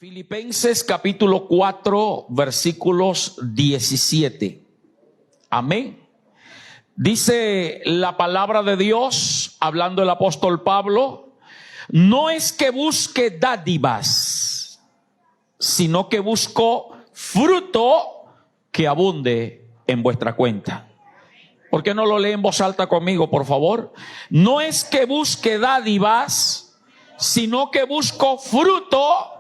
Filipenses capítulo 4, versículos 17. Amén. Dice la palabra de Dios, hablando el apóstol Pablo: no es que busque dádivas, sino que busco fruto que abunde en vuestra cuenta. ¿Por qué no lo leen en voz alta conmigo, por favor? No es que busque dádivas, sino que busco fruto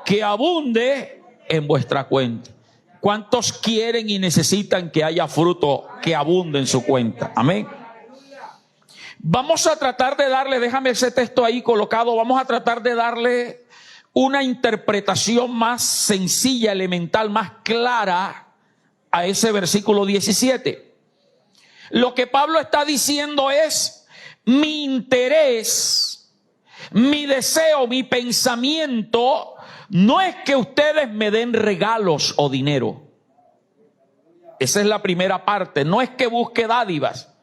que abunde en vuestra cuenta. ¿Cuántos quieren y necesitan que haya fruto que abunde en su cuenta? Amén. Vamos a tratar de darle, déjame ese texto ahí colocado, vamos a tratar de darle una interpretación más sencilla, elemental, más clara a ese versículo 17. Lo que Pablo está diciendo es: mi interés, mi deseo, mi pensamiento no es que ustedes me den regalos o dinero. Esa es la primera parte. No es que busque dádivas.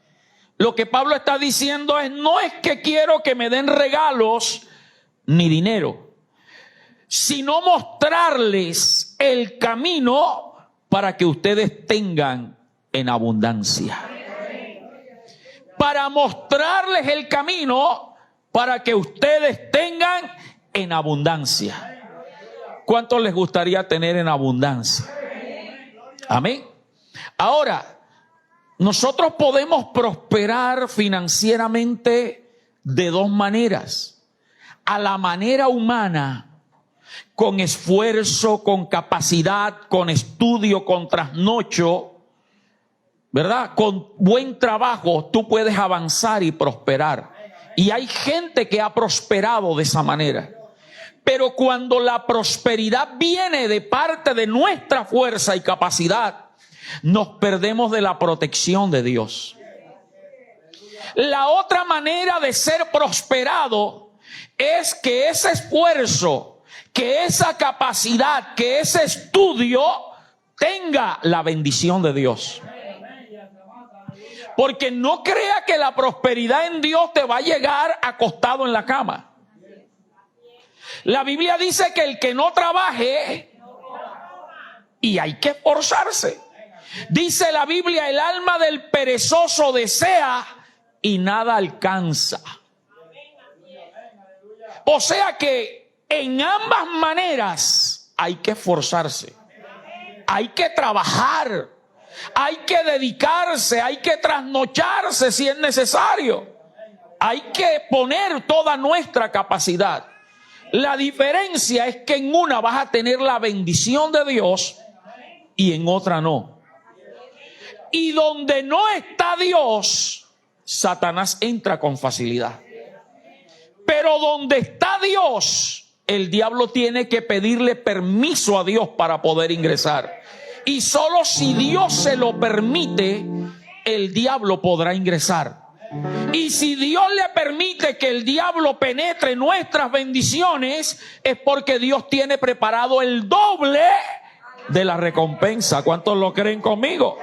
Lo que Pablo está diciendo es: no es que quiero que me den regalos ni dinero, sino mostrarles el camino para que ustedes tengan en abundancia. Para mostrarles el camino para que ustedes tengan en abundancia. ¿Cuántos les gustaría tener en abundancia? Amén. Ahora, nosotros podemos prosperar financieramente de dos maneras. A la manera humana, con esfuerzo, con capacidad, con estudio, con trasnocho, ¿verdad? Con buen trabajo, tú puedes avanzar y prosperar. Y hay gente que ha prosperado de esa manera. Pero cuando la prosperidad viene de parte de nuestra fuerza y capacidad, nos perdemos de la protección de Dios. La otra manera de ser prosperado es que ese esfuerzo, que esa capacidad, que ese estudio tenga la bendición de Dios. Porque no crea que la prosperidad en Dios te va a llegar acostado en la cama. La Biblia dice que el que no trabaje, y hay que esforzarse. Dice la Biblia: el alma del perezoso desea y nada alcanza. O sea que en ambas maneras hay que esforzarse. Hay que trabajar. Hay que dedicarse. Hay que trasnocharse si es necesario. Hay que poner toda nuestra capacidad. La diferencia es que en una vas a tener la bendición de Dios y en otra no. Y donde no está Dios, Satanás entra con facilidad. Pero donde está Dios, el diablo tiene que pedirle permiso a Dios para poder ingresar. Y solo si Dios se lo permite, el diablo podrá ingresar. Y si Dios le permite que el diablo penetre nuestras bendiciones, es porque Dios tiene preparado el doble de la recompensa. ¿Cuántos lo creen conmigo?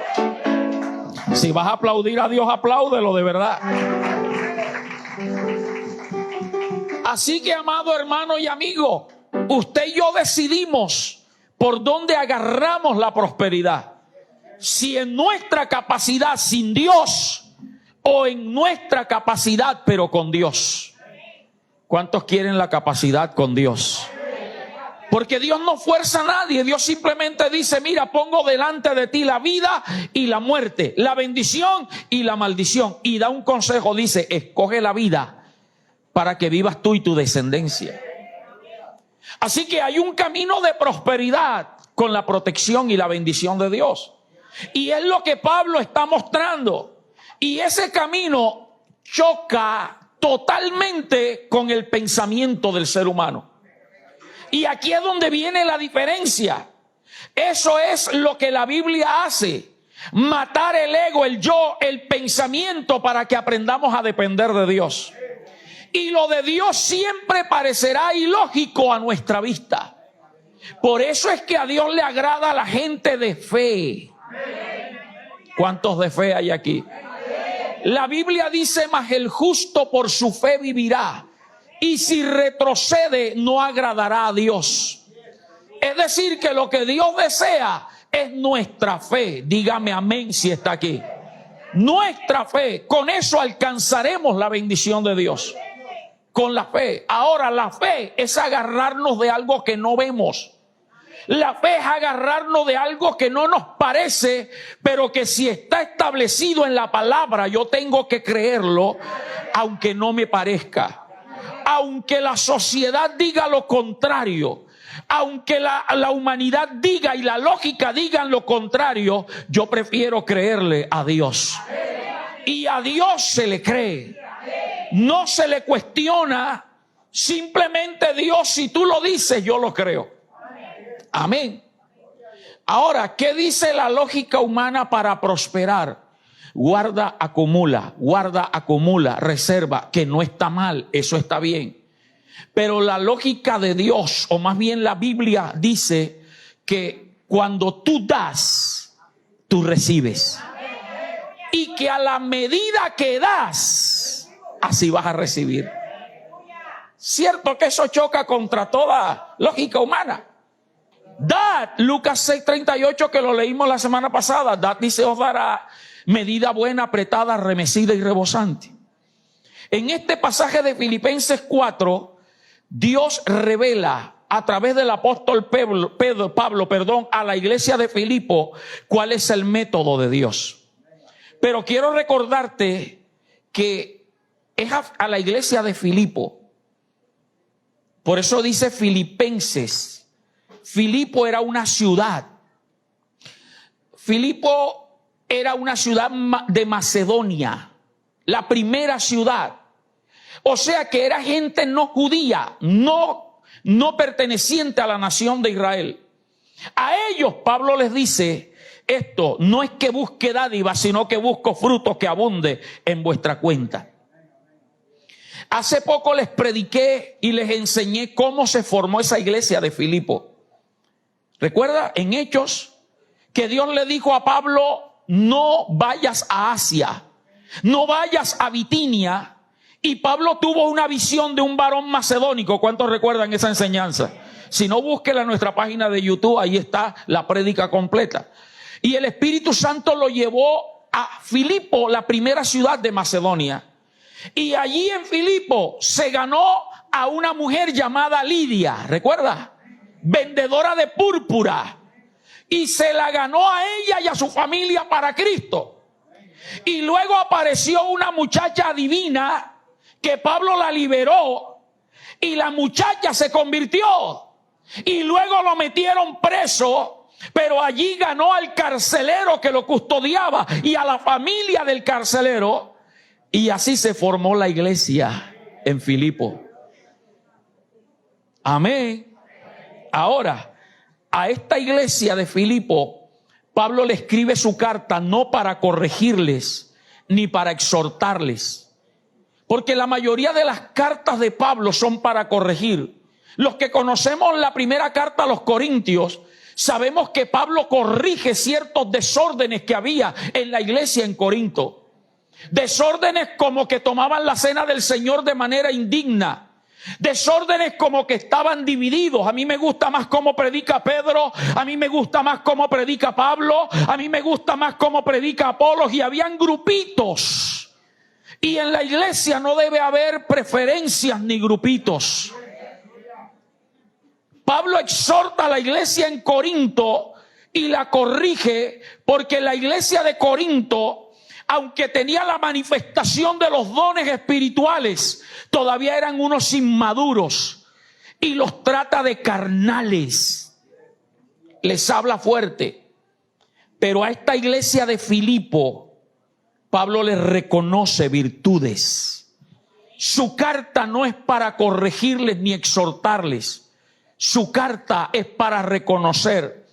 Si vas a aplaudir a Dios, apláudelo de verdad. Así que, amado hermano y amigo, usted y yo decidimos por dónde agarramos la prosperidad. Si en nuestra capacidad sin Dios, o en nuestra capacidad pero con Dios. ¿Cuántos quieren la capacidad con Dios? Porque Dios no fuerza a nadie. Dios simplemente dice: mira, pongo delante de ti la vida y la muerte, la bendición y la maldición. Y da un consejo, dice: escoge la vida para que vivas tú y tu descendencia. Así que hay un camino de prosperidad con la protección y la bendición de Dios. Y es lo que Pablo está mostrando. Y ese camino choca totalmente con el pensamiento del ser humano. Y aquí es donde viene la diferencia. Eso es lo que la Biblia hace: matar el ego, el yo, el pensamiento, para que aprendamos a depender de Dios. Y lo de Dios siempre parecerá ilógico a nuestra vista. Por eso es que a Dios le agrada a la gente de fe. ¿Cuántos de fe hay aquí? La Biblia dice: mas el justo por su fe vivirá. y si retrocede no agradará a Dios. Es decir, que lo que Dios desea es nuestra fe. Dígame amén si está aquí. Nuestra fe. Con eso alcanzaremos la bendición de Dios. Con la fe. Ahora, la fe es agarrarnos de algo que no vemos. La fe es agarrarnos de algo que no nos parece, pero que si está establecido en la palabra, yo tengo que creerlo, aunque no me parezca. Aunque la sociedad diga lo contrario, aunque la humanidad diga y la lógica digan lo contrario, yo prefiero creerle a Dios. Y a Dios se le cree. No se le cuestiona. Simplemente Dios, si tú lo dices, yo lo creo. Amén. Ahora, ¿qué dice la lógica humana para prosperar? Guarda, acumula, reserva, que no está mal, eso está bien. Pero la lógica de Dios, o más bien la Biblia, dice que cuando tú das, tú recibes. Y que a la medida que das, así vas a recibir. Cierto que eso choca contra toda lógica humana. Dad, Lucas 6:38, que lo leímos la semana pasada. Dad y se os dará, medida buena, apretada, remecida y rebosante. En este pasaje de Filipenses 4, Dios revela a través del apóstol Pablo, a la iglesia de Filipo, cuál es el método de Dios. Pero quiero recordarte que es a la iglesia de Filipo. Por eso dice Filipenses. Filipo era una ciudad. Filipo era una ciudad de Macedonia, la primera ciudad. O sea que era gente no judía, no perteneciente a la nación de Israel. A ellos Pablo les dice esto: no es que busque dádivas, sino que busco frutos que abunde en vuestra cuenta. Hace poco les prediqué y les enseñé cómo se formó esa iglesia de Filipo. ¿Recuerda en Hechos que Dios le dijo a Pablo: no vayas a Asia, no vayas a Bitinia? Y Pablo tuvo una visión de un varón macedónico. ¿Cuántos recuerdan esa enseñanza? Si no, búsquela en nuestra página de YouTube, ahí está la prédica completa. Y el Espíritu Santo lo llevó a Filipo, la primera ciudad de Macedonia. Y allí en Filipo se ganó a una mujer llamada Lidia, ¿recuerda? Vendedora de púrpura, y se la ganó a ella y a su familia para Cristo. Y luego apareció una muchacha divina que Pablo la liberó, y la muchacha se convirtió, y luego lo metieron preso, pero allí ganó al carcelero que lo custodiaba y a la familia del carcelero, y así se formó la iglesia en Filipo. Amén. Ahora, a esta iglesia de Filipo, Pablo le escribe su carta no para corregirles ni para exhortarles, porque la mayoría de las cartas de Pablo son para corregir. Los que conocemos la primera carta a los Corintios, sabemos que Pablo corrige ciertos desórdenes que había en la iglesia en Corinto. Desórdenes como que tomaban la cena del Señor de manera indigna. Desórdenes como que estaban divididos. A mí me gusta más cómo predica Pedro, a mí me gusta más cómo predica Pablo, a mí me gusta más cómo predica Apolos, y habían grupitos. Y en la iglesia no debe haber preferencias ni grupitos. Pablo exhorta a la iglesia en Corinto y la corrige, porque la iglesia de Corinto, aunque tenía la manifestación de los dones espirituales, todavía eran unos inmaduros, y los trata de carnales. Les habla fuerte. Pero a esta iglesia de Filipo, Pablo les reconoce virtudes. Su carta no es para corregirles ni exhortarles. Su carta es para reconocer.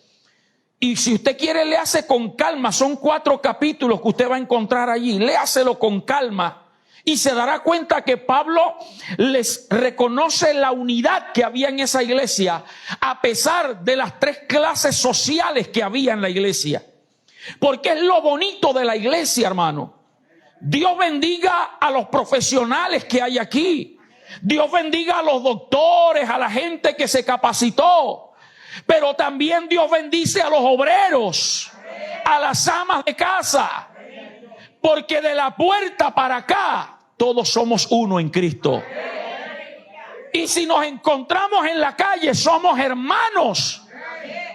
Y si usted quiere, léase con calma. Son 4 capítulos que usted va a encontrar allí. Léaselo con calma y se dará cuenta que Pablo les reconoce la unidad que había en esa iglesia, a pesar de las 3 clases sociales que había en la iglesia. Porque es lo bonito de la iglesia, hermano. Dios bendiga a los profesionales que hay aquí. Dios bendiga a los doctores, a la gente que se capacitó. Pero también Dios bendice a los obreros, a las amas de casa. Porque de la puerta para acá, todos somos uno en Cristo. Y si nos encontramos en la calle, somos hermanos.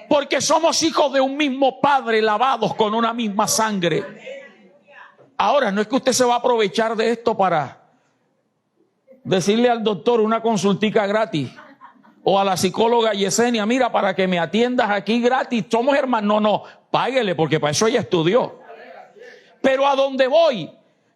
Porque somos hijos de un mismo Padre, lavados con una misma sangre. Ahora, no es que usted se va a aprovechar de esto para decirle al doctor una consultica gratis. O a la psicóloga Yesenia, mira, para que me atiendas aquí gratis, somos hermanos. No, páguele, porque para eso ella estudió. Pero a donde voy,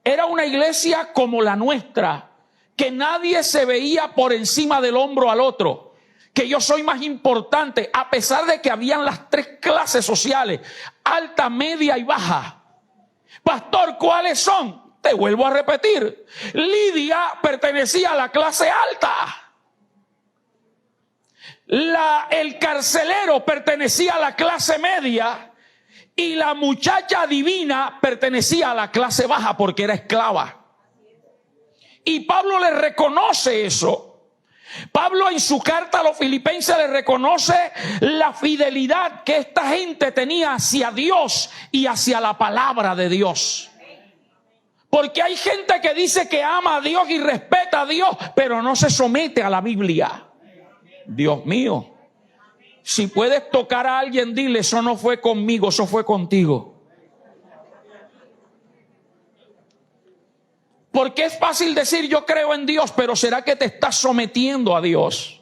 era una iglesia como la nuestra, que nadie se veía por encima del hombro al otro. Que yo soy más importante, a pesar de que habían las tres clases sociales, alta, media y baja. Pastor, ¿cuáles son? Te vuelvo a repetir. Lidia pertenecía a la clase alta. El carcelero pertenecía a la clase media y la muchacha divina pertenecía a la clase baja porque era esclava. Y Pablo le reconoce eso. Pablo en su carta a los filipenses le reconoce la fidelidad que esta gente tenía hacia Dios y hacia la palabra de Dios. Porque hay gente que dice que ama a Dios y respeta a Dios, pero no se somete a la Biblia. Dios mío, si puedes tocar a alguien, dile, eso no fue conmigo, eso fue contigo. Porque es fácil decir yo creo en Dios, pero ¿será que te estás sometiendo a Dios?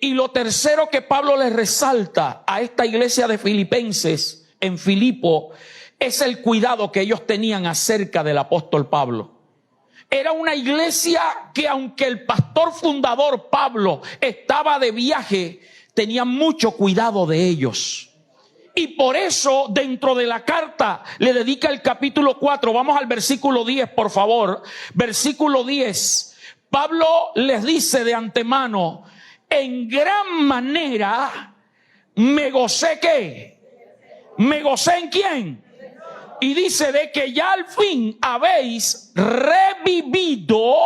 Y lo tercero que Pablo le resalta a esta iglesia de Filipenses en Filipo es el cuidado que ellos tenían acerca del apóstol Pablo. Era una iglesia que, aunque el pastor fundador Pablo estaba de viaje, tenía mucho cuidado de ellos. Y por eso dentro de la carta le dedica el capítulo 4. Vamos al versículo 10, por favor. Versículo 10. Pablo les dice de antemano, en gran manera me gocé, ¿qué? ¿Me gocé en quién? Y dice de que ya al fin habéis revivido.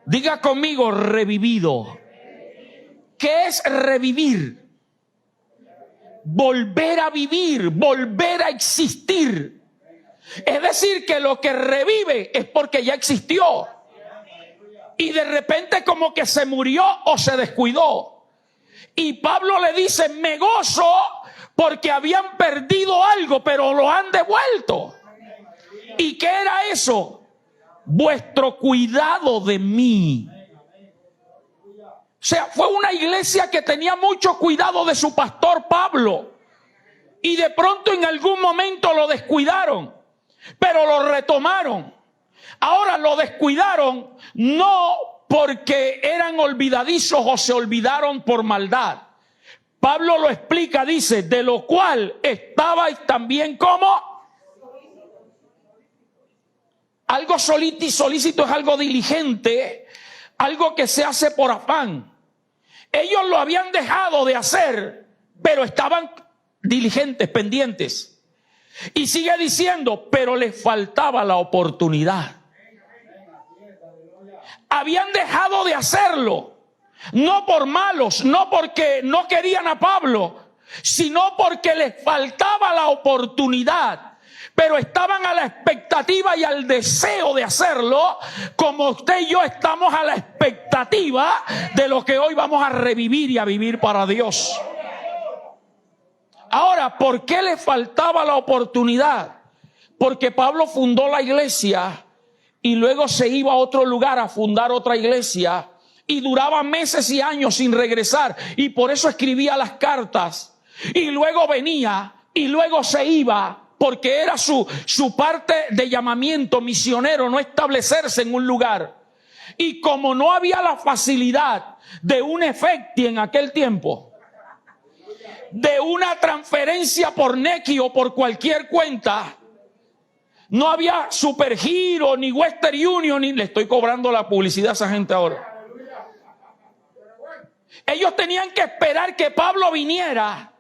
Diga conmigo, revivido. ¿Qué es revivir? Volver a vivir, volver a existir. Es decir, que lo que revive es porque ya existió. Y de repente como que se murió o se descuidó. Y Pablo le dice, me gozo porque habían perdido algo, pero lo han devuelto. ¿Y qué era eso? Vuestro cuidado de mí. O sea, fue una iglesia que tenía mucho cuidado de su pastor Pablo. Y de pronto en algún momento lo descuidaron, pero lo retomaron. Ahora lo descuidaron no porque eran olvidadizos o se olvidaron por maldad. Pablo lo explica, dice, de lo cual estabais también como... Algo solícito es algo diligente, algo que se hace por afán. Ellos lo habían dejado de hacer, pero estaban diligentes, pendientes. Y sigue diciendo, pero les faltaba la oportunidad. Habían dejado de hacerlo, no por malos, no porque no querían a Pablo, sino porque les faltaba la oportunidad. Pero estaban a la expectativa y al deseo de hacerlo, como usted y yo estamos a la expectativa de lo que hoy vamos a revivir y a vivir para Dios. Ahora, ¿por qué le faltaba la oportunidad? Porque Pablo fundó la iglesia y luego se iba a otro lugar a fundar otra iglesia y duraba meses y años sin regresar, y por eso escribía las cartas y luego venía y luego se iba. Porque era su parte de llamamiento misionero, no establecerse en un lugar. Y como no había la facilidad de un efecti en aquel tiempo, de una transferencia por Nequi o por cualquier cuenta, no había Supergiro, ni Western Union, ni le estoy cobrando la publicidad a esa gente ahora. Ellos tenían que esperar que Pablo viniera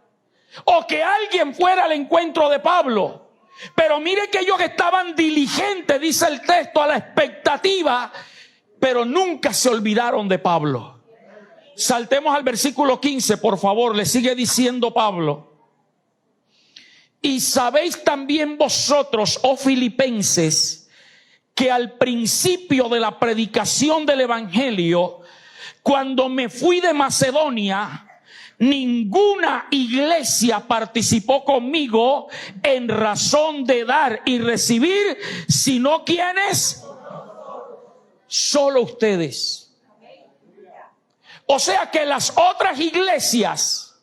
o que alguien fuera al encuentro de Pablo. Pero mire que ellos estaban diligentes, dice el texto, a la expectativa, pero nunca se olvidaron de Pablo. Saltemos al versículo 15, por favor. Le sigue diciendo Pablo. Y sabéis también vosotros, oh filipenses, que al principio de la predicación del evangelio, cuando me fui de Macedonia, ninguna iglesia participó conmigo en razón de dar y recibir, sino quienes, solo ustedes. O sea que las otras iglesias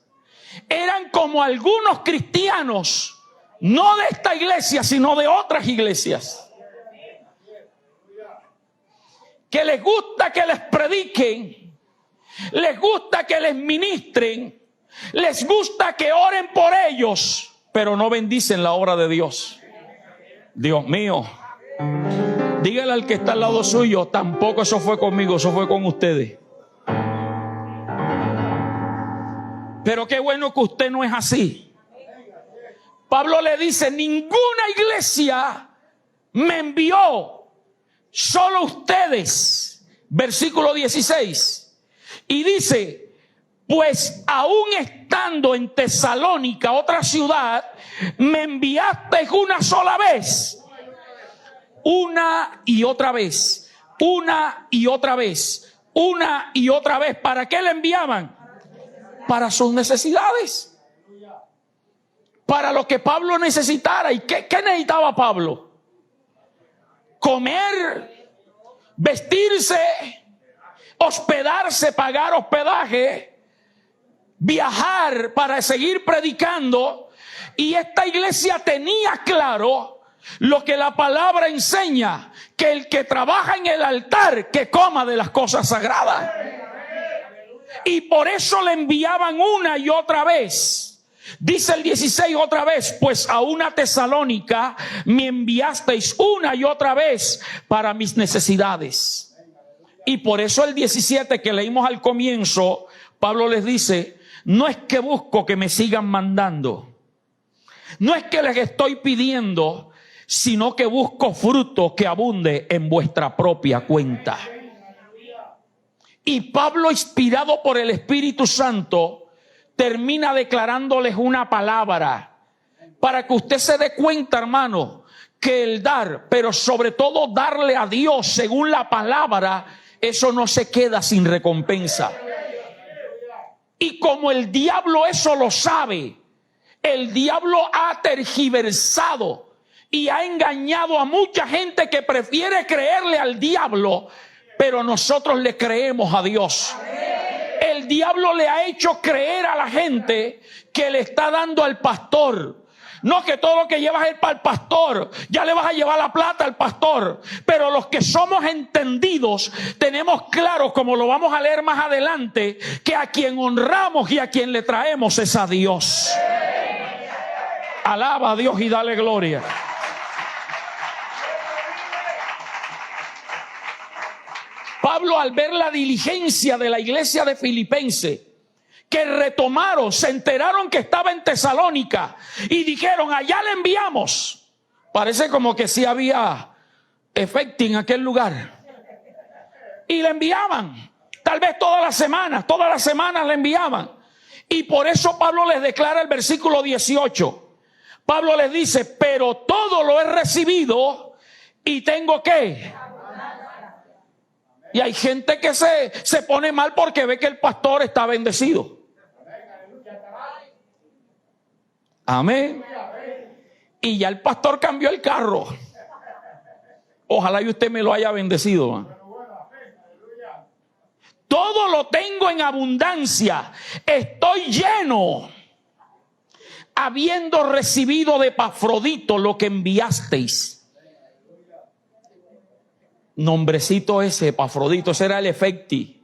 eran como algunos cristianos, no de esta iglesia, sino de otras iglesias, que les gusta que les prediquen, les gusta que les ministren, les gusta que oren por ellos, pero no bendicen la obra de Dios. Dios mío, dígale al que está al lado suyo, tampoco eso fue conmigo, eso fue con ustedes. Pero qué bueno que usted no es así. Pablo le dice, ninguna iglesia me envió, solo ustedes. Versículo 16. Y dice, pues aún estando en Tesalónica, otra ciudad, me enviasteis una sola vez. Una y otra vez. Una y otra vez. Una y otra vez. ¿Para qué le enviaban? Para sus necesidades, para lo que Pablo necesitara. ¿Y qué necesitaba Pablo? Comer, vestirse, hospedarse, pagar hospedaje, viajar para seguir predicando. Y esta iglesia tenía claro lo que la palabra enseña, que el que trabaja en el altar, que coma de las cosas sagradas. Y por eso le enviaban una y otra vez. Dice el 16 otra vez, pues a una Tesalónica me enviasteis una y otra vez para mis necesidades. Y por eso el 17 que leímos al comienzo, Pablo les dice, no es que busco que me sigan mandando, no es que les estoy pidiendo, sino que busco fruto que abunde en vuestra propia cuenta. Y Pablo, inspirado por el Espíritu Santo, termina declarándoles una palabra para que usted se dé cuenta, hermano, que el dar, pero sobre todo darle a Dios según la palabra, eso no se queda sin recompensa. Y como el diablo eso lo sabe, el diablo ha tergiversado y ha engañado a mucha gente que prefiere creerle al diablo, pero nosotros le creemos a Dios. El diablo le ha hecho creer a la gente que le está dando al pastor. No, que todo lo que llevas es para el pastor, ya le vas a llevar la plata al pastor. Pero los que somos entendidos tenemos claro, como lo vamos a leer más adelante, que a quien honramos y a quien le traemos es a Dios. Alaba a Dios y dale gloria. Pablo, al ver la diligencia de la iglesia de Filipenses, que retomaron, se enteraron que estaba en Tesalónica y dijeron, allá le enviamos. Parece como que sí había efecto en aquel lugar. Y le enviaban, tal vez todas las semanas le enviaban. Y por eso Pablo les declara el versículo 18. Pablo les dice, pero todo lo he recibido y tengo que... Y hay gente que se pone mal porque ve que el pastor está bendecido. Amén. Y ya el pastor cambió el carro. Ojalá y usted me lo haya bendecido, man. Todo lo tengo en abundancia. Estoy lleno, habiendo recibido de Epafrodito lo que enviasteis. Nombrecito ese, Epafrodito, ese era el efecti.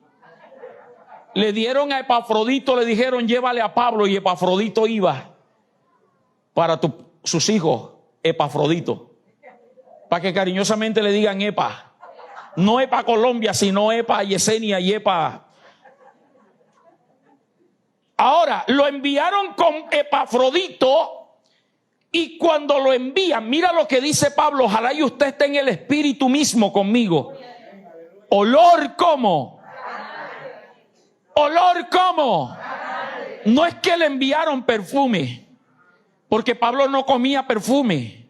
Le dieron a Epafrodito, le dijeron llévale a Pablo, y Epafrodito iba para sus hijos, Epafrodito, para que cariñosamente le digan Epa. No Epa Colombia, sino Epa Yesenia y Epa. Ahora, lo enviaron con Epafrodito. Y cuando lo envían, mira lo que dice Pablo, ojalá y usted esté en el espíritu mismo conmigo. Olor como Olor ¿cómo? No es que le enviaron perfume, porque Pablo no comía perfume.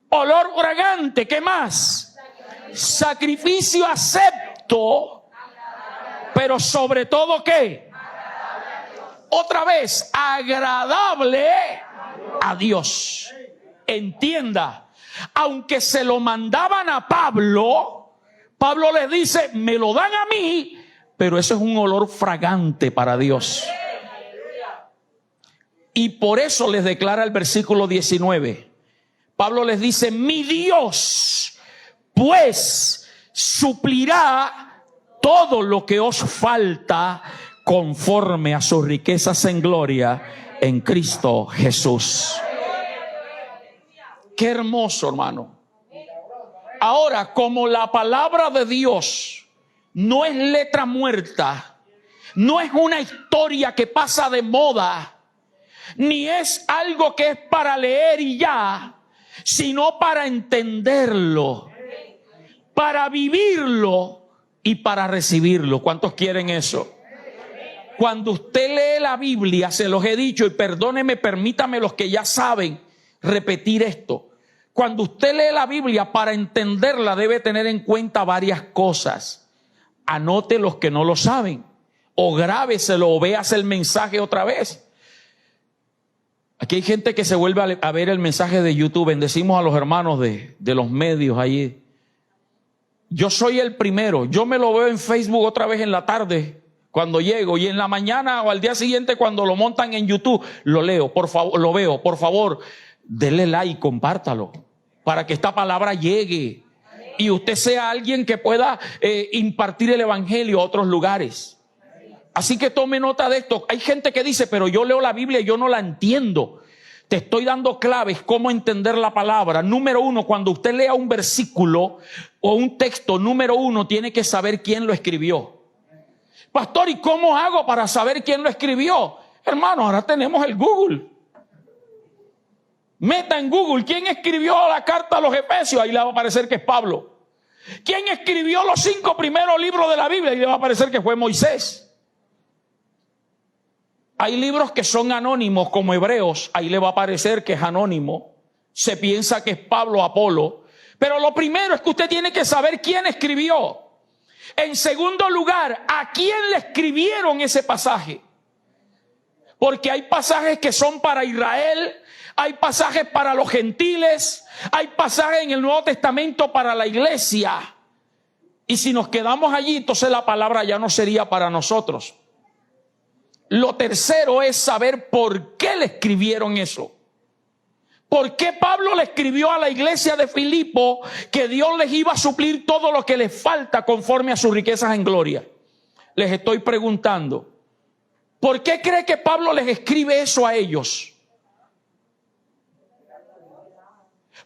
Olor fragante, ¿qué más? Sacrificio acepto, pero sobre todo ¿qué? Otra vez, agradable a Dios. Entienda, aunque se lo mandaban a Pablo, Pablo le dice, me lo dan a mí, pero eso es un olor fragante para Dios. Y por eso les declara el versículo 19. Pablo les dice, mi Dios, pues, suplirá todo lo que os falta conforme a sus riquezas en gloria en Cristo Jesús. Qué hermoso, hermano. Ahora, como la palabra de Dios no es letra muerta, no es una historia que pasa de moda, ni es algo que es para leer y ya, sino para entenderlo, para vivirlo y para recibirlo. ¿Cuántos quieren eso? Cuando usted lee la Biblia, se los he dicho, y perdóneme, permítame los que ya saben repetir esto. Cuando usted lee la Biblia, para entenderla debe tener en cuenta varias cosas. Anote los que no lo saben, o grábeselo, o véase el mensaje otra vez. Aquí hay gente que se vuelve a ver el mensaje de YouTube. Bendecimos a los hermanos de los medios ahí. Yo soy el primero. Yo me lo veo en Facebook otra vez en la tarde cuando llego, y en la mañana o al día siguiente cuando lo montan en YouTube lo leo. Por favor, lo veo. Por favor, denle like, compártalo para que esta palabra llegue y usted sea alguien que pueda impartir el evangelio a otros lugares. Así que tome nota de esto. Hay gente que dice, pero yo leo la Biblia y yo no la entiendo. Te estoy dando claves cómo entender la palabra. Número uno, cuando usted lea un versículo o un texto, número uno, tiene que saber quién lo escribió. Pastor, ¿y cómo hago para saber quién lo escribió? Hermano, ahora tenemos el Google. Meta en Google, ¿quién escribió la carta a los Efesios? Ahí le va a aparecer que es Pablo. ¿Quién escribió los 5 primeros libros de la Biblia? Ahí le va a aparecer que fue Moisés. Hay libros que son anónimos, como Hebreos, ahí le va a aparecer que es anónimo. Se piensa que es Pablo o Apolo. Pero lo primero es que usted tiene que saber quién escribió. En segundo lugar, ¿a quién le escribieron ese pasaje? Porque hay pasajes que son para Israel, hay pasajes para los gentiles, hay pasajes en el Nuevo Testamento para la iglesia. Y si nos quedamos allí, entonces la palabra ya no sería para nosotros. Lo tercero es saber por qué le escribieron eso. ¿Por qué Pablo le escribió a la iglesia de Filipo que Dios les iba a suplir todo lo que les falta conforme a sus riquezas en gloria? Les estoy preguntando, ¿por qué cree que Pablo les escribe eso a ellos?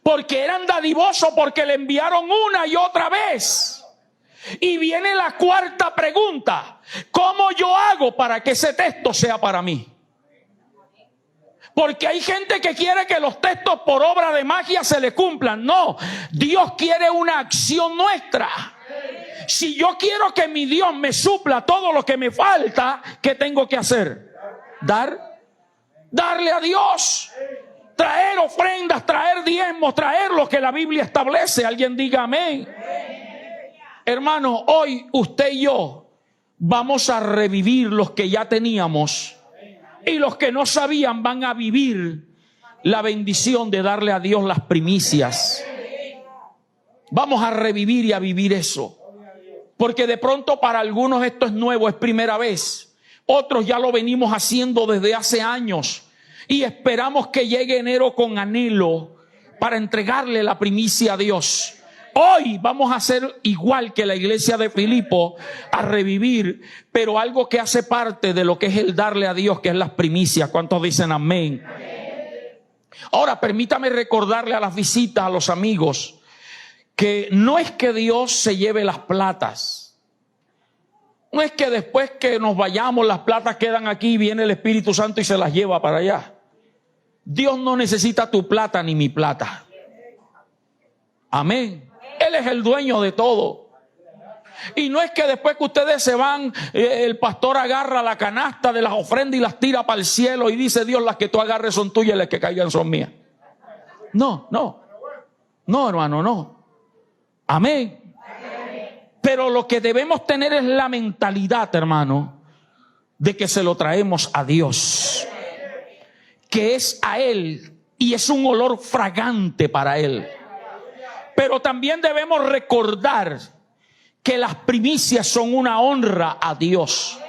Porque eran dadivosos, porque le enviaron una y otra vez. Y viene la cuarta pregunta: ¿cómo yo hago para que ese texto sea para mí? Porque hay gente que quiere que los textos por obra de magia se le cumplan. No, Dios quiere una acción nuestra. Si yo quiero que mi Dios me supla todo lo que me falta, ¿qué tengo que hacer? Darle a Dios. Traer ofrendas, traer diezmos, traer lo que la Biblia establece. Alguien diga amén. Hermano, hoy usted y yo vamos a revivir los que ya teníamos, y los que no sabían van a vivir la bendición de darle a Dios las primicias. Vamos a revivir y a vivir eso, porque de pronto para algunos esto es nuevo, es primera vez. Otros ya lo venimos haciendo desde hace años y esperamos que llegue enero con anhelo para entregarle la primicia a Dios. Hoy vamos a hacer igual que la iglesia de Filipo, a revivir, pero algo que hace parte de lo que es el darle a Dios, que es las primicias. ¿Cuántos dicen amén? Ahora, permítame recordarle a las visitas, a los amigos, que no es que Dios se lleve las platas. No es que después que nos vayamos las platas quedan aquí y viene el Espíritu Santo y se las lleva para allá. Dios no necesita tu plata ni mi plata. Amén. Él es el dueño de todo. Y no es que después que ustedes se van, el pastor agarra la canasta de las ofrendas y las tira para el cielo y dice: Dios, las que tú agarres son tuyas y las que caigan son mías. No, hermano, no. Amén. Pero lo que debemos tener es la mentalidad, hermano, de que se lo traemos a Dios, que es a Él y es un olor fragante para Él. Pero también debemos recordar que las primicias son una honra a Dios.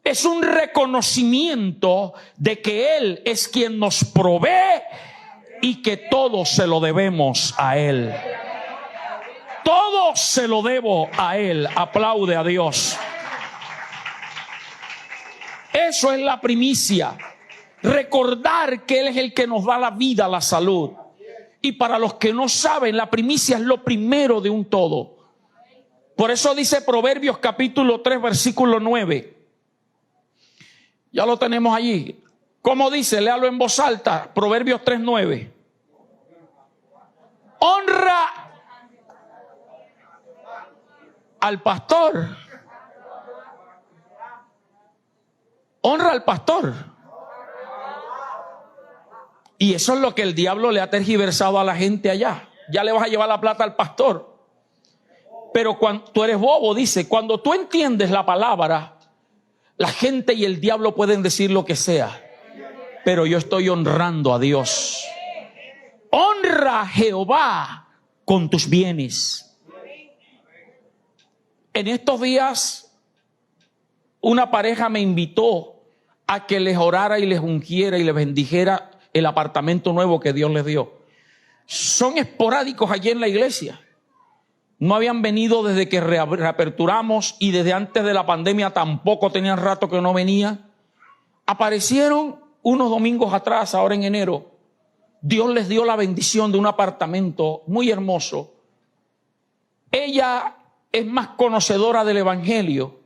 Es un reconocimiento de que Él es quien nos provee y que todo se lo debemos a Él. Todo se lo debo a Él. Aplaude a Dios. Eso es la primicia. Recordar que Él es el que nos da la vida, la salud. Y para los que no saben, la primicia es lo primero de un todo. Por eso dice Proverbios capítulo 3, versículo 9. Ya lo tenemos allí. ¿Cómo dice? Léalo en voz alta. Proverbios 3, 9. Honra al pastor. Honra al pastor. Y eso es lo que el diablo le ha tergiversado a la gente allá. Ya le vas a llevar la plata al pastor. Pero cuando tú eres bobo, dice, cuando tú entiendes la palabra, la gente y el diablo pueden decir lo que sea. Pero yo estoy honrando a Dios. Honra a Jehová con tus bienes. En estos días, una pareja me invitó a que les orara y les ungiera y les bendijera el apartamento nuevo que Dios les dio. Son esporádicos allí en la iglesia. No habían venido desde que reaperturamos y desde antes de la pandemia tampoco tenían rato que no venían. Aparecieron unos domingos atrás, ahora en enero. Dios les dio la bendición de un apartamento muy hermoso. Ella es más conocedora del evangelio.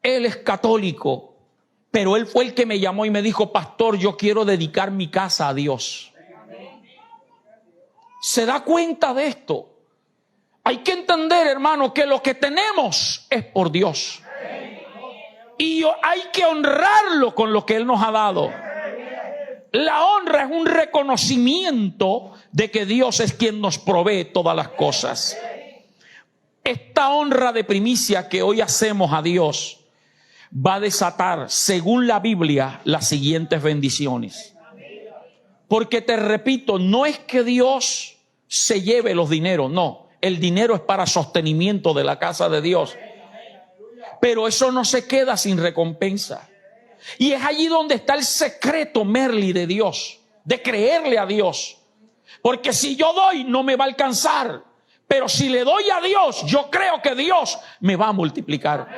Él es católico. Pero él fue el que me llamó y me dijo: pastor, yo quiero dedicar mi casa a Dios. ¿Se da cuenta de esto? Hay que entender, hermano, que lo que tenemos es por Dios. Y hay que honrarlo con lo que Él nos ha dado. La honra es un reconocimiento de que Dios es quien nos provee todas las cosas. Esta honra de primicia que hoy hacemos a Dios va a desatar, según la Biblia, las siguientes bendiciones. Porque te repito, no es que Dios se lleve los dineros, no. El dinero es para sostenimiento de la casa de Dios. Pero eso no se queda sin recompensa. Y es allí donde está el secreto, Merly, de Dios, de creerle a Dios. Porque si yo doy, no me va a alcanzar. Pero si le doy a Dios, yo creo que Dios me va a multiplicar.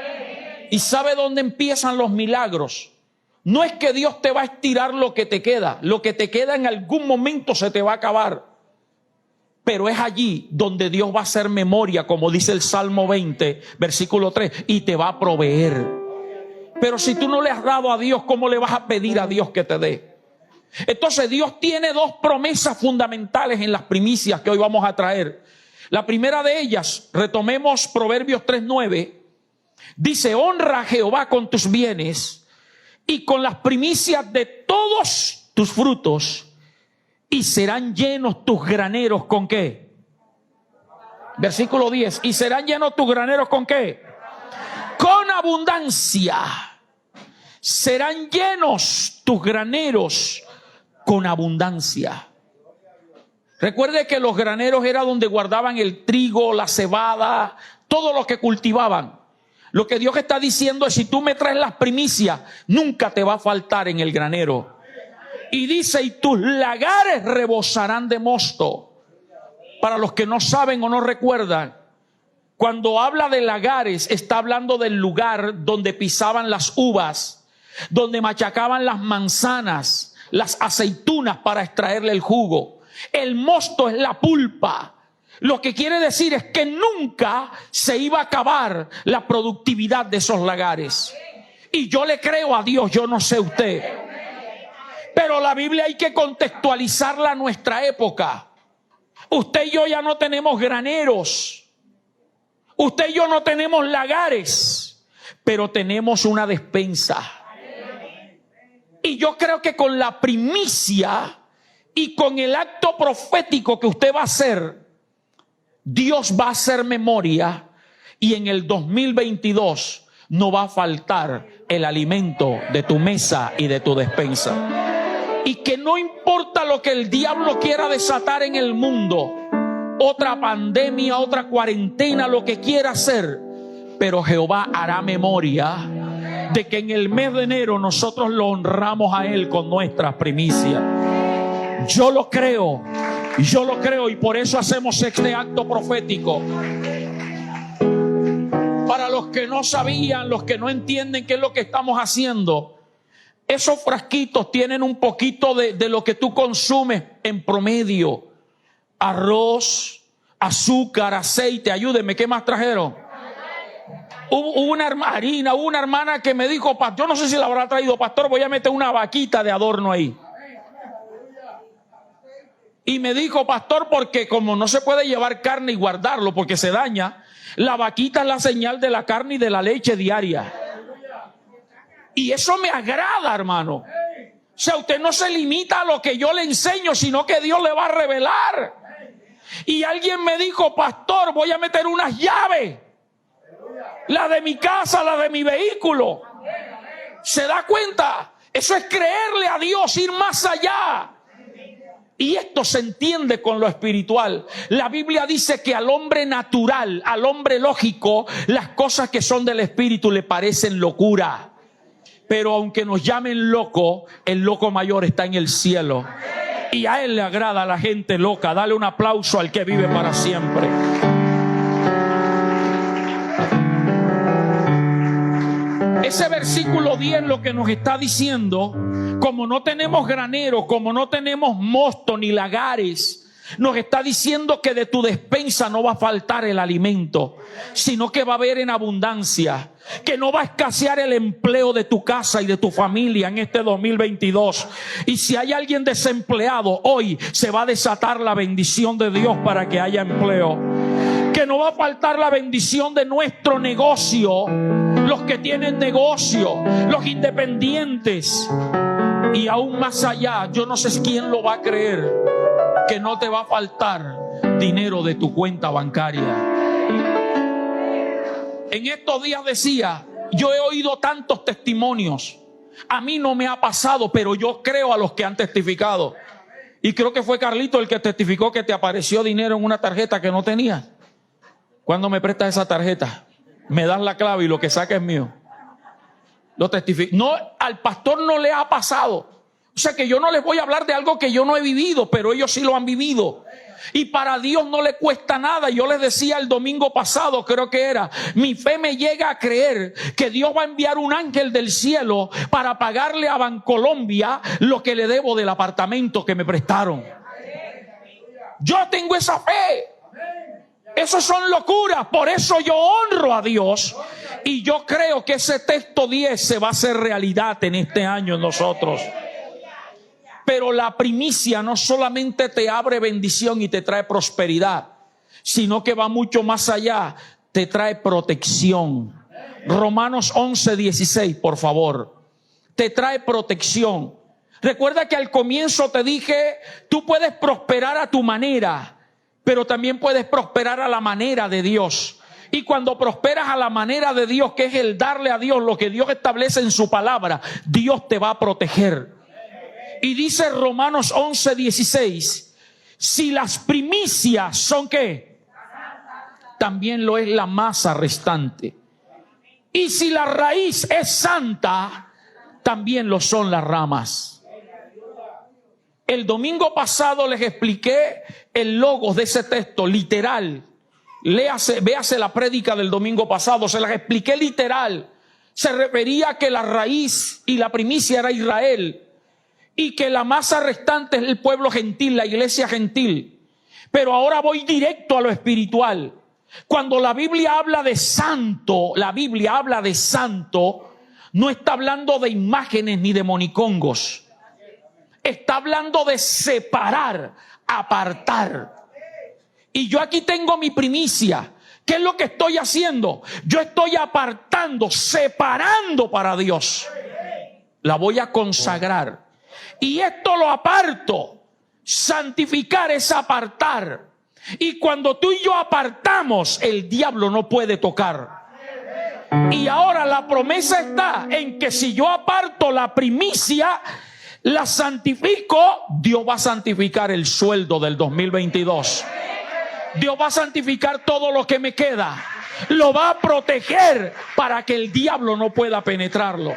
¿Y sabe dónde empiezan los milagros? No es que Dios te va a estirar lo que te queda. Lo que te queda en algún momento se te va a acabar. Pero es allí donde Dios va a hacer memoria, como dice el Salmo 20, versículo 3, y te va a proveer. Pero si tú no le has dado a Dios, ¿cómo le vas a pedir a Dios que te dé? Entonces Dios tiene dos promesas fundamentales en las primicias que hoy vamos a traer. La primera de ellas, retomemos Proverbios 3:9, dice: honra a Jehová con tus bienes y con las primicias de todos tus frutos, y serán llenos tus graneros ¿con qué? Versículo 10, y serán llenos tus graneros ¿con qué? Con abundancia. Serán llenos tus graneros con abundancia. Recuerde que los graneros era donde guardaban el trigo, la cebada, todo lo que cultivaban. Lo que Dios está diciendo es: si tú me traes las primicias, nunca te va a faltar en el granero. Y dice: y tus lagares rebosarán de mosto. Para los que no saben o no recuerdan, cuando habla de lagares, está hablando del lugar donde pisaban las uvas, donde machacaban las manzanas, las aceitunas para extraerle el jugo. El mosto es la pulpa. Lo que quiere decir es que nunca se iba a acabar la productividad de esos lagares. Y yo le creo a Dios, yo no sé usted. Pero la Biblia hay que contextualizarla a nuestra época. Usted y yo ya no tenemos graneros. Usted y yo no tenemos lagares, pero tenemos una despensa. Y yo creo que con la primicia y con el acto profético que usted va a hacer, Dios va a hacer memoria y en el 2022 no va a faltar el alimento de tu mesa y de tu despensa. Y que no importa lo que el diablo quiera desatar en el mundo, otra pandemia, otra cuarentena, lo que quiera hacer, pero Jehová hará memoria de que en el mes de enero nosotros lo honramos a Él con nuestras primicias. Yo lo creo y por eso hacemos este acto profético. Para los que no sabían, los que no entienden qué es lo que estamos haciendo, esos frasquitos tienen un poquito de lo que tú consumes en promedio: arroz, azúcar, aceite. Ayúdenme, ¿qué más trajeron? Hubo una hermana que me dijo, yo no sé si la habrá traído, pastor, voy a meter una vaquita de adorno ahí. Y me dijo, pastor, porque como no se puede llevar carne y guardarlo porque se daña, la vaquita es la señal de la carne y de la leche diaria. Y eso me agrada, hermano. O sea, usted no se limita a lo que yo le enseño, sino que Dios le va a revelar. Y alguien me dijo, pastor, voy a meter unas llaves. La de mi casa, la de mi vehículo. ¿Se da cuenta? Eso es creerle a Dios, ir más allá. Y esto se entiende con lo espiritual. La Biblia dice que al hombre natural, al hombre lógico, las cosas que son del espíritu le parecen locura. Pero aunque nos llamen loco, el loco mayor está en el cielo. Y a Él le agrada a la gente loca. Dale un aplauso al que vive para siempre. Ese versículo 10 lo que nos está diciendo, como no tenemos granero, como no tenemos mosto ni lagares, nos está diciendo que de tu despensa no va a faltar el alimento, sino que va a haber en abundancia, que no va a escasear el empleo de tu casa y de tu familia en este 2022. Y si hay alguien desempleado, hoy se va a desatar la bendición de Dios para que haya empleo. Que no va a faltar la bendición de nuestro negocio, los que tienen negocio, los independientes. Y aún más allá, yo no sé quién lo va a creer, que no te va a faltar dinero de tu cuenta bancaria. En estos días decía, yo he oído tantos testimonios. A mí no me ha pasado, pero yo creo a los que han testificado. Y creo que fue Carlito el que testificó que te apareció dinero en una tarjeta que no tenías. ¿Cuándo me prestas esa tarjeta? Me das la clave y lo que saca es mío. Lo testifico. No, al pastor no le ha pasado. O sea que yo no les voy a hablar de algo que yo no he vivido, pero ellos sí lo han vivido. Y para Dios no le cuesta nada. Yo les decía el domingo pasado, creo que era, mi fe me llega a creer que Dios va a enviar un ángel del cielo para pagarle a Bancolombia lo que le debo del apartamento que me prestaron. Yo tengo esa fe. Eso son locuras, por eso yo honro a Dios y yo creo que ese texto 10 se va a hacer realidad en este año en nosotros. Pero la primicia no solamente te abre bendición y te trae prosperidad, sino que va mucho más allá, te trae protección. Romanos 11:16, por favor. Te trae protección. Recuerda que al comienzo te dije, tú puedes prosperar a tu manera, pero también puedes prosperar a la manera de Dios. Y cuando prosperas a la manera de Dios, que es el darle a Dios lo que Dios establece en su palabra, Dios te va a proteger. Y dice Romanos 11:16, si las primicias son ¿qué? También lo es la masa restante. Y si la raíz es santa, también lo son las ramas. El domingo pasado les expliqué el logos de ese texto, literal. Véase la prédica del domingo pasado, se las expliqué literal. Se refería a que la raíz y la primicia era Israel y que la masa restante es el pueblo gentil, la iglesia gentil. Pero ahora voy directo a lo espiritual. Cuando la Biblia habla de santo, no está hablando de imágenes ni de monicongos. Está hablando de separar, apartar. Y yo aquí tengo mi primicia, ¿Qué es lo que estoy haciendo? Yo estoy apartando, separando para Dios. La voy a consagrar. Y esto lo aparto. Santificar es apartar. Y cuando tú y yo apartamos, el diablo no puede tocar. Y ahora la promesa está en que si yo aparto la primicia, la santifico, Dios va a santificar el sueldo del 2022. Dios va a santificar todo lo que me queda. Lo va a proteger para que el diablo no pueda penetrarlo.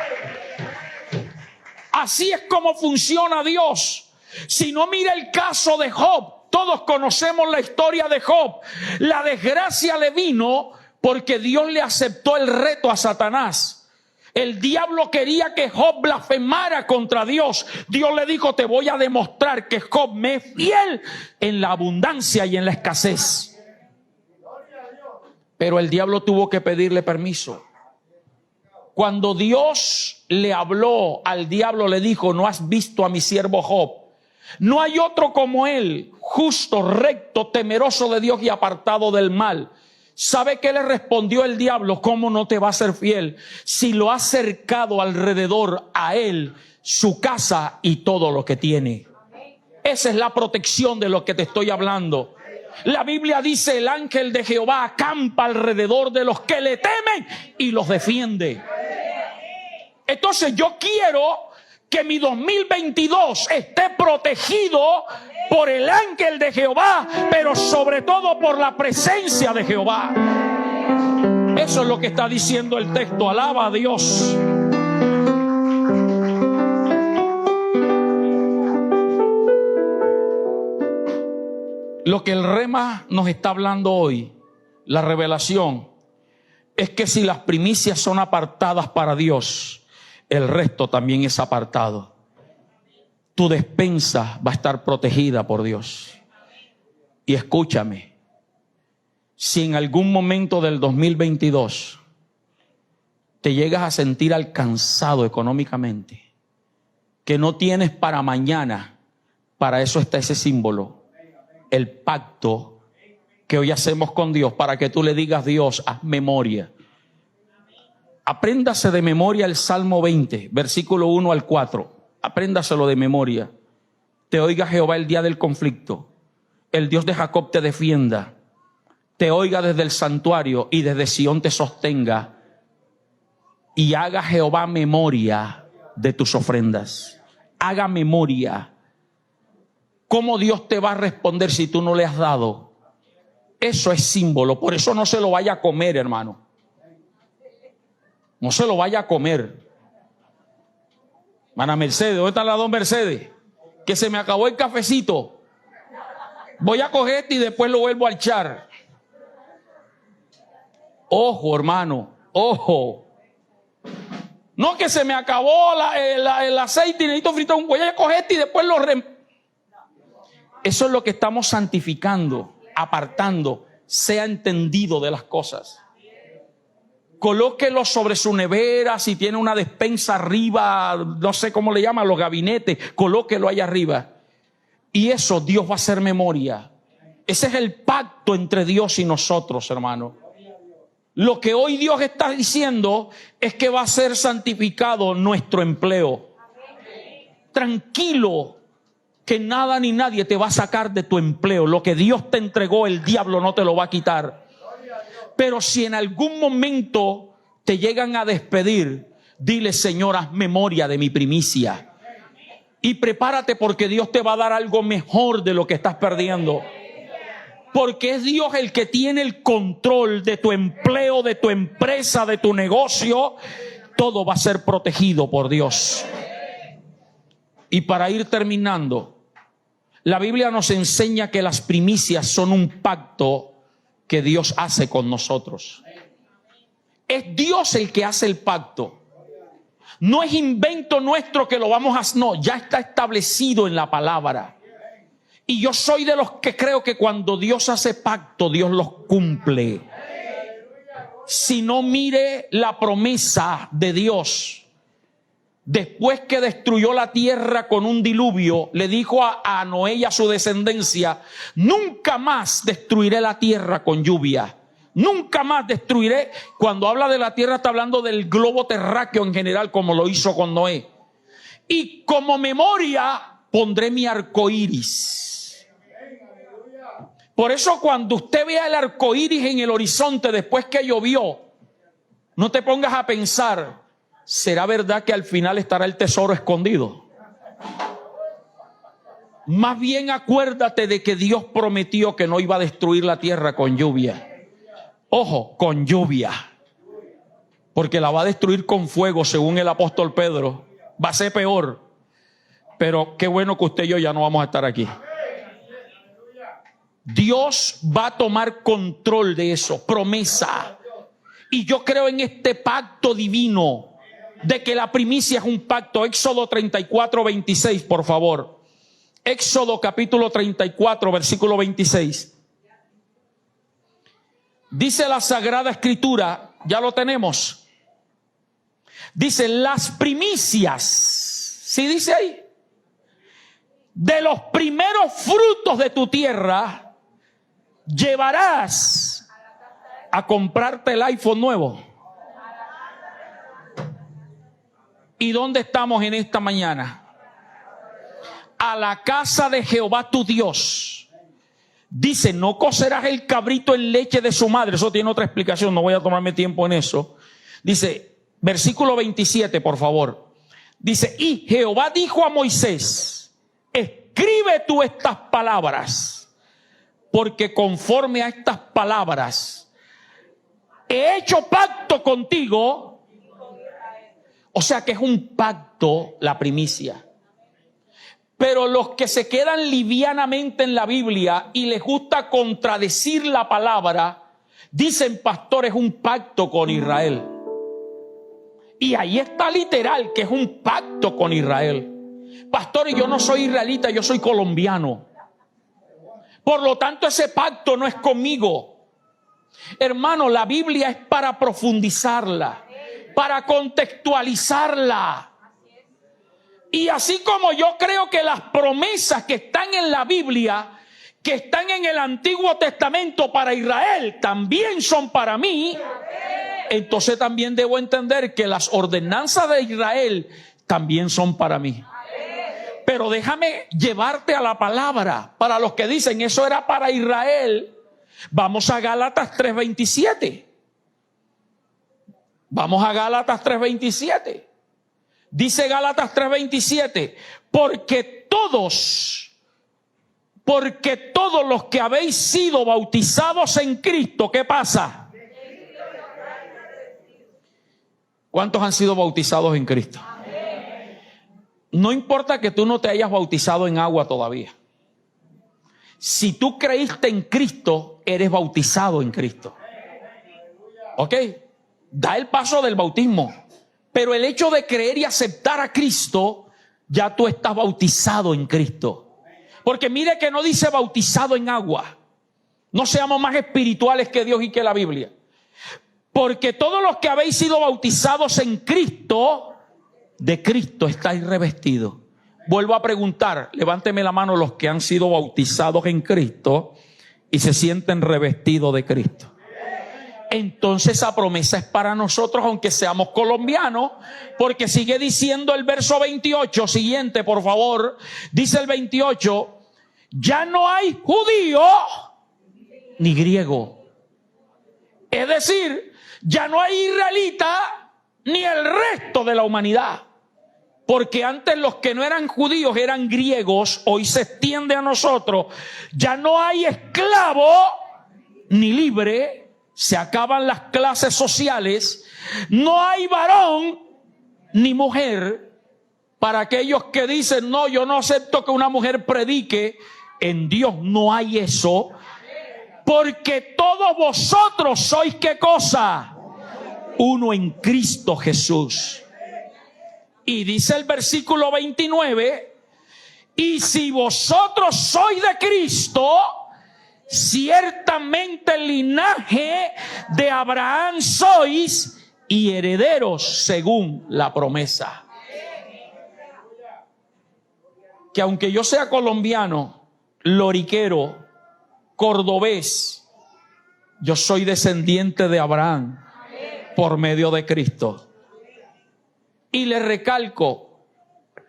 Así es como funciona Dios. Si no, mira el caso de Job. Todos conocemos la historia de Job. La desgracia le vino porque Dios le aceptó el reto a Satanás. El diablo quería que Job blasfemara contra Dios. Dios le dijo: te voy a demostrar que Job me es fiel en la abundancia y en la escasez. Pero el diablo tuvo que pedirle permiso. Cuando Dios le habló al diablo, le dijo: ¿no has visto a mi siervo Job? No hay otro como él, justo, recto, temeroso de Dios y apartado del mal. ¿Sabe qué le respondió el diablo? ¿Cómo no te va a ser fiel si lo ha cercado alrededor a él, su casa y todo lo que tiene? Esa es la protección de lo que te estoy hablando. La Biblia dice: el ángel de Jehová acampa alrededor de los que le temen y los defiende. Entonces yo quiero que mi 2022 esté protegido por el ángel de Jehová, pero sobre todo por la presencia de Jehová. Eso es lo que está diciendo el texto. Alaba a Dios. Lo que el Rema nos está hablando hoy, la revelación, es que si las primicias son apartadas para Dios, el resto también es apartado. Tu despensa va a estar protegida por Dios. Y escúchame, si en algún momento del 2022 te llegas a sentir alcanzado económicamente, que no tienes para mañana, para eso está ese símbolo, el pacto que hoy hacemos con Dios, para que tú le digas: Dios, haz memoria. Apréndase de memoria el Salmo 20, versículo 1 al 4. Apréndaselo de memoria. Te oiga Jehová el día del conflicto. El Dios de Jacob te defienda. Te oiga desde el santuario y desde Sión te sostenga. Y haga Jehová memoria de tus ofrendas. Haga memoria. ¿Cómo Dios te va a responder si tú no le has dado? Eso es símbolo. Por eso no se lo vaya a comer, hermano. No se lo vaya a comer. Hermana Mercedes, ¿dónde están las dos Mercedes? Que se me acabó el cafecito. Voy a coger este y después lo vuelvo a echar. Ojo, hermano, ojo. No, que se me acabó el aceite y necesito fritar un. Voy a coger este y después lo Eso es lo que estamos santificando, apartando. Sea entendido de las cosas. Colóquelo sobre su nevera, si tiene una despensa arriba, no sé cómo le llaman, los gabinetes, colóquelo ahí arriba. Y eso Dios va a hacer memoria. Ese es el pacto entre Dios y nosotros, hermano. Lo que hoy Dios está diciendo es que va a ser santificado nuestro empleo. Tranquilo, que nada ni nadie te va a sacar de tu empleo. Lo que Dios te entregó, el diablo no te lo va a quitar. Pero si en algún momento te llegan a despedir, dile: Señor, haz memoria de mi primicia. Y prepárate, porque Dios te va a dar algo mejor de lo que estás perdiendo. Porque es Dios el que tiene el control de tu empleo, de tu empresa, de tu negocio. Todo va a ser protegido por Dios. Y para ir terminando, la Biblia nos enseña que las primicias son un pacto que Dios hace con nosotros. Es Dios el que hace el pacto. No es invento nuestro que lo vamos a hacer. No, ya está establecido en la palabra. Y yo soy de los que creo que cuando Dios hace pacto, Dios los cumple. Si no, mire la promesa de Dios. Después que destruyó la tierra con un diluvio, le dijo a Noé y a su descendencia: nunca más destruiré la tierra con lluvia. Nunca más destruiré. Cuando habla de la tierra está hablando del globo terráqueo en general, como lo hizo con Noé. Y como memoria pondré mi arco iris. Por eso cuando usted vea el arco iris en el horizonte después que llovió, no te pongas a pensar, ¿será verdad que al final estará el tesoro escondido? Más bien acuérdate de que Dios prometió que no iba a destruir la tierra con lluvia. Ojo, con lluvia. Porque la va a destruir con fuego, según el apóstol Pedro. Va a ser peor. Pero qué bueno que usted y yo ya no vamos a estar aquí. Dios va a tomar control de eso. Promesa. Y yo creo en este pacto divino de que la primicia es un pacto. Éxodo 34, 26, por favor. Éxodo capítulo 34, versículo 26. Dice la Sagrada Escritura, ya lo tenemos. Dice, las primicias, ¿sí dice ahí? De los primeros frutos de tu tierra, llevarás a comprarte el iPhone nuevo. ¿Y dónde estamos en esta mañana? A la casa de Jehová tu Dios. Dice, no cocerás el cabrito en leche de su madre. Eso tiene otra explicación, no voy a tomarme tiempo en eso. Dice, versículo 27, por favor. Dice, y Jehová dijo a Moisés, escribe tú estas palabras, porque conforme a estas palabras he hecho pacto contigo. O sea que es un pacto la primicia. Pero los que se quedan livianamente en la Biblia y les gusta contradecir la palabra, dicen, pastor, es un pacto con Israel. Y ahí está literal que es un pacto con Israel. Pastor, yo no soy israelita, yo soy colombiano. Por lo tanto, ese pacto no es conmigo. Hermano, la Biblia es para profundizarla, para contextualizarla. Y así como yo creo que las promesas que están en la Biblia, que están en el Antiguo Testamento para Israel, también son para mí, entonces también debo entender que las ordenanzas de Israel también son para mí. Pero déjame llevarte a la palabra. Para los que dicen eso era para Israel, vamos a Gálatas 3:27. Vamos a Gálatas 3:27. Dice Gálatas 3:27, porque todos los que habéis sido bautizados en Cristo, ¿qué pasa? ¿Cuántos han sido bautizados en Cristo? No importa que tú no te hayas bautizado en agua todavía. Si tú creíste en Cristo, eres bautizado en Cristo. ¿Ok? Da el paso del bautismo. Pero el hecho de creer y aceptar a Cristo, ya tú estás bautizado en Cristo. Porque mire que no dice bautizado en agua. No seamos más espirituales que Dios y que la Biblia. Porque todos los que habéis sido bautizados en Cristo, de Cristo estáis revestidos. Vuelvo a preguntar, levánteme la mano los que han sido bautizados en Cristo y se sienten revestidos de Cristo. Entonces esa promesa es para nosotros, aunque seamos colombianos, porque sigue diciendo el verso 28, siguiente por favor, dice el 28, ya no hay judío ni griego. Es decir, ya no hay israelita ni el resto de la humanidad. Porque antes los que no eran judíos eran griegos, hoy se extiende a nosotros. Ya no hay esclavo ni libre. Se acaban las clases sociales, no hay varón ni mujer. Para aquellos que dicen, no, yo no acepto que una mujer predique, en Dios no hay eso, porque todos vosotros sois, ¿qué cosa? Uno en Cristo Jesús. Y dice el versículo 29, y si vosotros sois de Cristo, ciertamente el linaje de Abraham sois y herederos según la promesa. Que aunque yo sea colombiano, loriquero, cordobés, Yo soy descendiente de Abraham por medio de Cristo. Y le recalco,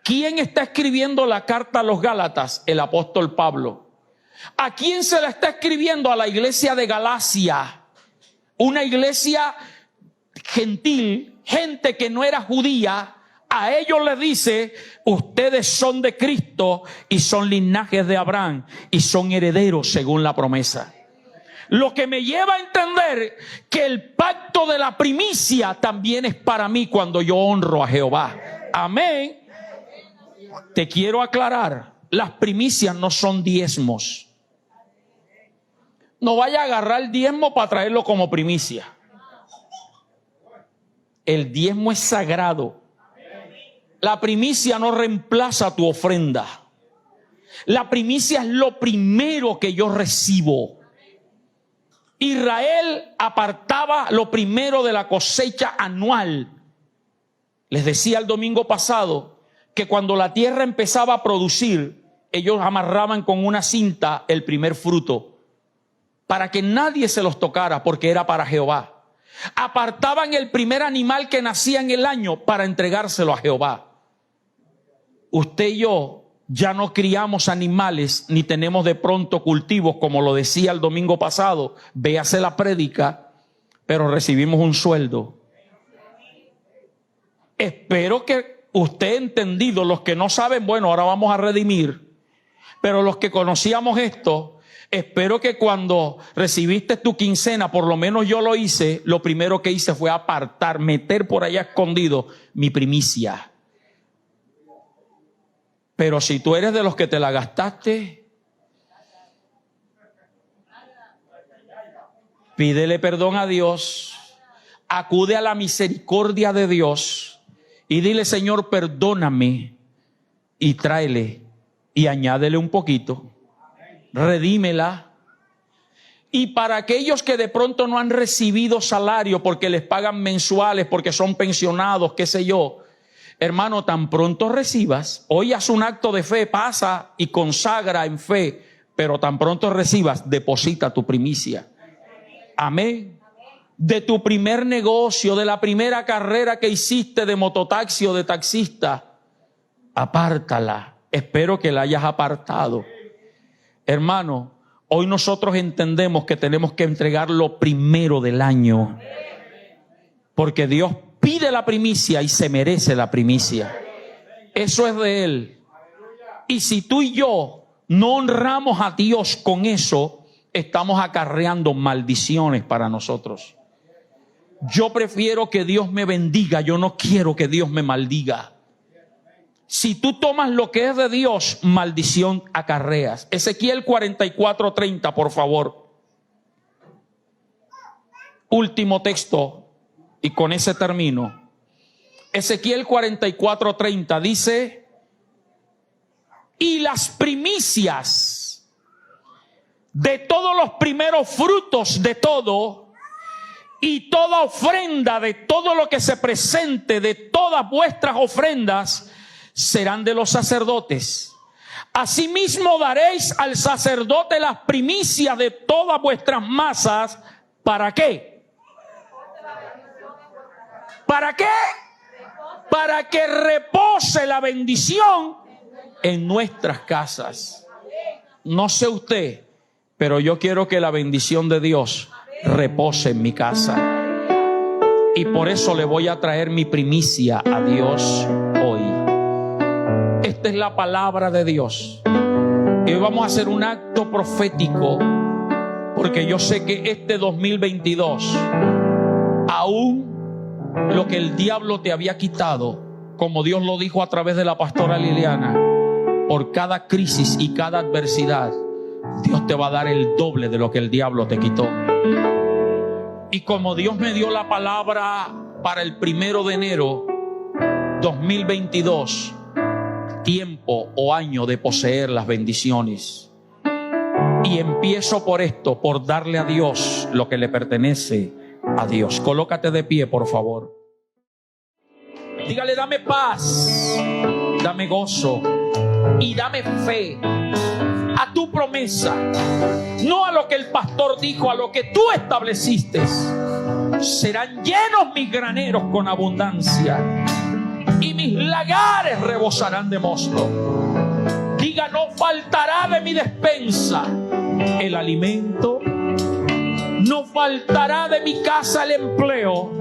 ¿quién está escribiendo la carta a los Gálatas? El apóstol Pablo. ¿A quién se la está escribiendo? A la iglesia de Galacia, una iglesia gentil, gente que no era judía. A ellos les dice, ustedes son de Cristo y son linajes de Abraham y son herederos según la promesa. Lo que me lleva a entender que el pacto de la primicia también es para mí cuando yo honro a Jehová. Amén. Te quiero aclarar, las primicias no son diezmos. No vaya a agarrar el diezmo para traerlo como primicia. El diezmo es sagrado. La primicia no reemplaza tu ofrenda. La primicia es lo primero que yo recibo. Israel apartaba lo primero de la cosecha anual. Les decía el domingo pasado que cuando la tierra empezaba a producir, ellos amarraban con una cinta el primer fruto para que nadie se los tocara, porque era para Jehová. Apartaban el primer animal que nacía en el año para entregárselo a Jehová. Usted y yo ya no criamos animales ni tenemos de pronto cultivos, como lo decía el domingo pasado. Véase la prédica, pero recibimos un sueldo. Espero que usted entendido, los que no saben, bueno, ahora vamos a redimir, pero los que conocíamos esto, espero que cuando recibiste tu quincena, por lo menos yo lo hice, lo primero que hice fue apartar, meter por allá escondido mi primicia. Pero si tú eres de los que te la gastaste, pídele perdón a Dios, acude a la misericordia de Dios y dile: Señor, perdóname, y tráele y añádele un poquito, redímela. Y para aquellos que de pronto no han recibido salario porque les pagan mensuales, porque son pensionados, qué sé yo, hermano, tan pronto recibas, hoy haz un acto de fe, pasa y consagra en fe, pero tan pronto recibas, deposita tu primicia. Amén. De tu primer negocio, de la primera carrera que hiciste de mototaxi o de taxista, apártala. Espero que la hayas apartado. Hermano, hoy nosotros entendemos que tenemos que entregar lo primero del año, porque Dios pide la primicia y se merece la primicia. Eso es de Él. Y si tú y yo no honramos a Dios con eso, estamos acarreando maldiciones para nosotros. Yo prefiero que Dios me bendiga, yo no quiero que Dios me maldiga. Si tú tomas lo que es de Dios, maldición acarreas. Ezequiel 44:30, por favor. Último texto. Y con ese termino. Ezequiel 44:30 dice: y las primicias de todos los primeros frutos de todo, y toda ofrenda de todo lo que se presente, de todas vuestras ofrendas, serán de los sacerdotes. Asimismo daréis al sacerdote las primicias de todas vuestras masas. ¿Para qué? ¿Para qué? Para que repose la bendición en nuestras casas. No sé usted, pero yo quiero que la bendición de Dios repose en mi casa. Y por eso le voy a traer mi primicia a Dios hoy. Esta es la palabra de Dios. Y hoy vamos a hacer un acto profético, porque yo sé que este 2022, aún lo que el diablo te había quitado, como Dios lo dijo a través de la pastora Liliana, por cada crisis y cada adversidad, Dios te va a dar el doble de lo que el diablo te quitó. Y como Dios me dio la palabra para el 1 de enero 2022, tiempo o año de poseer las bendiciones. Y empiezo por esto, por darle a Dios lo que le pertenece a Dios. Colócate de pie, por favor. Dígale: dame paz, dame gozo y dame fe. A a tu promesa, no a lo que el pastor dijo, a lo que tú estableciste. Serán llenos mis graneros con abundancia y mis lagares rebosarán de mosto. Diga, no faltará de mi despensa el alimento, no faltará de mi casa el empleo,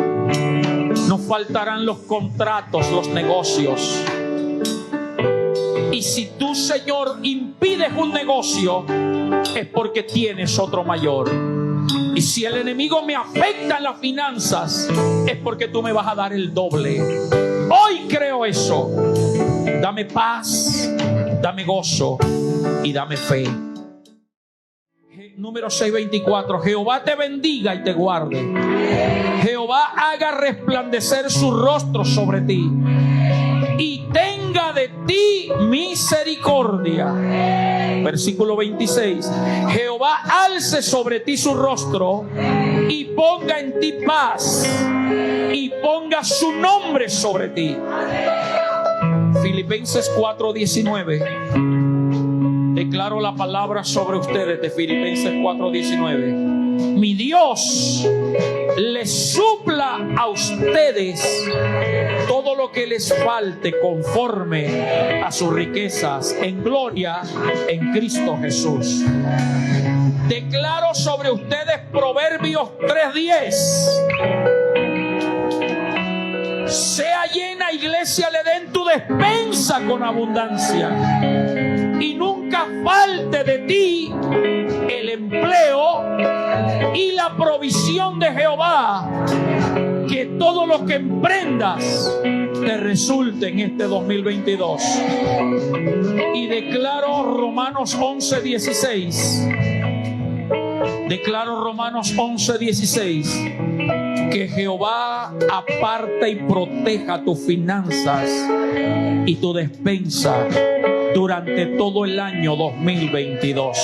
no faltarán los contratos, los negocios. Y si tú, Señor, impides un negocio, es porque tienes otro mayor. Y si el enemigo me afecta en las finanzas, es porque tú me vas a dar el doble. Hoy creo eso. Dame paz, dame gozo y dame fe. Número 6:24. Jehová te bendiga y te guarde. Jehová haga resplandecer su rostro sobre ti y tenga de ti misericordia. Versículo 26. Jehová alce sobre ti su rostro y ponga en ti paz y ponga su nombre sobre ti. Filipenses 4:19. Declaro la palabra sobre ustedes de Filipenses 4:19. Mi Dios les supla a ustedes todo lo que les falte conforme a sus riquezas en gloria en Cristo Jesús. Declaro sobre ustedes Proverbios 3:10. Sea llena, iglesia, le den tu despensa con abundancia y nunca falte de ti el empleo y la provisión de Jehová. Que todo lo que emprendas te resulte en este 2022. Y declaro Romanos 11:16. Declaro Romanos 11:16. Que Jehová aparta y proteja tus finanzas y tu despensa durante todo el año 2022.